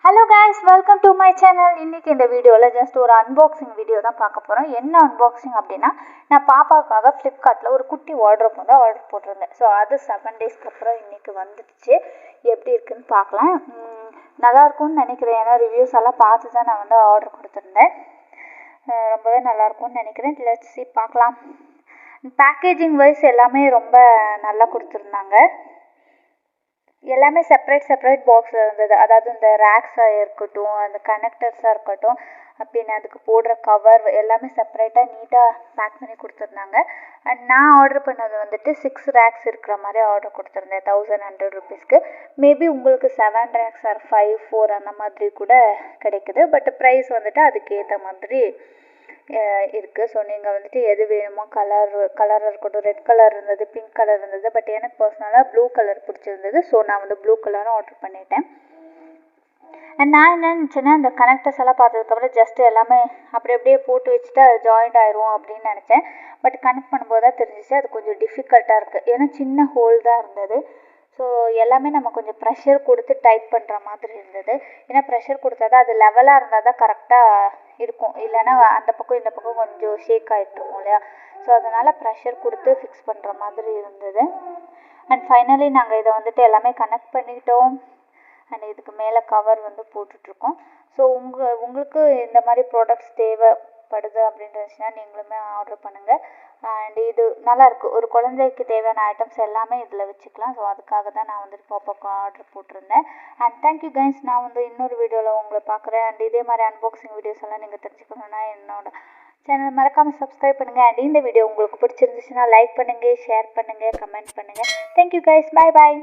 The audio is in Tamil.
Hello guys, welcome to my channel. இன்னைக்கு இந்த வீடியோல ஜஸ்ட் ஒரு அன்பாக்சிங் வீடியோ தான் பார்க்க போறோம். என்ன அன்பாக்சிங் அப்படினா நான் பாப்பாக்காக Flipkartல ஒரு குட்டி வார்ட்ரோப் வந்து ஆர்டர் போட்டிருந்தேன். சோ அது 7 டேஸ்க்கு அப்புறம் இன்னைக்கு வந்துடுச்சு. எப்படி இருக்குன்னு பார்க்கலாம். நல்லா இருக்கும்னு நினைக்கிறேன். ஏன்னா ரிவ்யூஸ் எல்லாம் பார்த்து தான் நான் வந்து ஆர்டர் கொடுத்திருந்தேன். ரொம்பவே நல்லா இருக்கும்னு நினைக்கிறேன். லெட்ஸ் see பார்க்கலாம். பேக்கேஜிங் வைஸ் எல்லாமே ரொம்ப நல்லா கொடுத்திருந்தாங்க. எல்லாமே செப்பரேட் பாக்ஸில் இருந்தது. அதாவது இந்த ரேக்ஸாக இருக்கட்டும், அந்த கனெக்டர்ஸாக இருக்கட்டும், அப்படின்னு அதுக்கு போடுற கவர் எல்லாமே செப்பரேட்டாக நீட்டாக பேக் பண்ணி கொடுத்துருந்தாங்க. அண்ட் நான் ஆர்டர் பண்ணது வந்துட்டு 6 ரேக்ஸ் இருக்கிற மாதிரி ஆர்டர் கொடுத்துருந்தேன் 1100 ருபீஸ்க்கு. மேபி உங்களுக்கு 7 ரேக்ஸ் ஆர் 5, 4 அந்த மாதிரி கூட கிடைக்குது. பட் ப்ரைஸ் வந்துட்டு அதுக்கு ஏற்ற மாதிரி இருக்குது. ஸோ நீங்கள் வந்துட்டு எது வேணுமோ கலர் இருக்கட்டும், ரெட் கலர் இருந்தது, பிங்க் கலர் இருந்தது. பட் எனக்கு பர்சனலாக ப்ளூ கலர் பிடிச்சிருந்தது. ஸோ நான் வந்து ப்ளூ கலரும் ஆர்டர் பண்ணிட்டேன். அண்ட் நான் என்ன நினச்சேன்னா, இந்த கனெக்டர்ஸ் எல்லாம் பார்த்ததுக்கப்புறம் ஜஸ்ட் எல்லாமே அப்படியே போட்டு வச்சுட்டு அது ஜாயிண்ட் ஆயிரும் அப்படின்னு நினச்சேன். பட் கனெக்ட் பண்ணும்போது தான் தெரிஞ்சிச்சு அது கொஞ்சம் டிஃபிகல்ட்டாக இருக்குது. ஏன்னா சின்ன ஹோல் தான் இருந்தது. ஸோ எல்லாமே நம்ம கொஞ்சம் ப்ரெஷர் கொடுத்து டைட் பண்ணுற மாதிரி இருந்தது. ஏன்னா ப்ரெஷர் கொடுத்தா தான் அது லெவலாக இருந்தால் தான் கரெக்டாக இருக்கும். இல்லைன்னா அந்த பக்கம் இந்த பக்கம் கொஞ்சம் ஷேக் ஆகிட்டுருக்கும் இல்லையா. ஸோ அதனால் ப்ரெஷர் கொடுத்து ஃபிக்ஸ் பண்ணுற மாதிரி இருந்தது. அண்ட் ஃபைனலி நாங்கள் இதை வந்துட்டு எல்லாமே கனெக்ட் பண்ணிக்கிட்டோம். அண்ட் இதுக்கு மேலே கவர் வந்து போட்டுட்ருக்கோம். ஸோ உங்களுக்கு இந்த மாதிரி ப்ராடக்ட்ஸ் தேவைப்படுது அப்படின்னு இருந்துச்சுன்னா நீங்களுமே ஆர்டர் பண்ணுங்கள். அண்ட் இது நல்லாயிருக்கு. ஒரு குழந்தைக்கு தேவையான ஐட்டம்ஸ் எல்லாமே இதில் வச்சுக்கலாம். ஸோ அதுக்காக தான் நான் வந்துட்டு பாப்பாவுக்கு ஆர்டர் போட்டிருந்தேன். And thank you guys. நான் வந்து இன்னொரு வீடியோவில் உங்களை பார்க்குறேன். அண்ட் இதே மாதிரி அன்பாக்சிங் வீடியோஸ் எல்லாம் நீங்கள் தெரிஞ்சுக்கணுன்னா என்னோட சேனல் மறக்காமல் சப்ஸ்கிரைப் பண்ணுங்கள். அண்ட் இந்த வீடியோ உங்களுக்கு பிடிச்சிருந்துச்சுன்னா லைக் பண்ணுங்கள், ஷேர் பண்ணுங்கள், கமெண்ட் பண்ணுங்கள். Thank you guys. பாய் பாய்.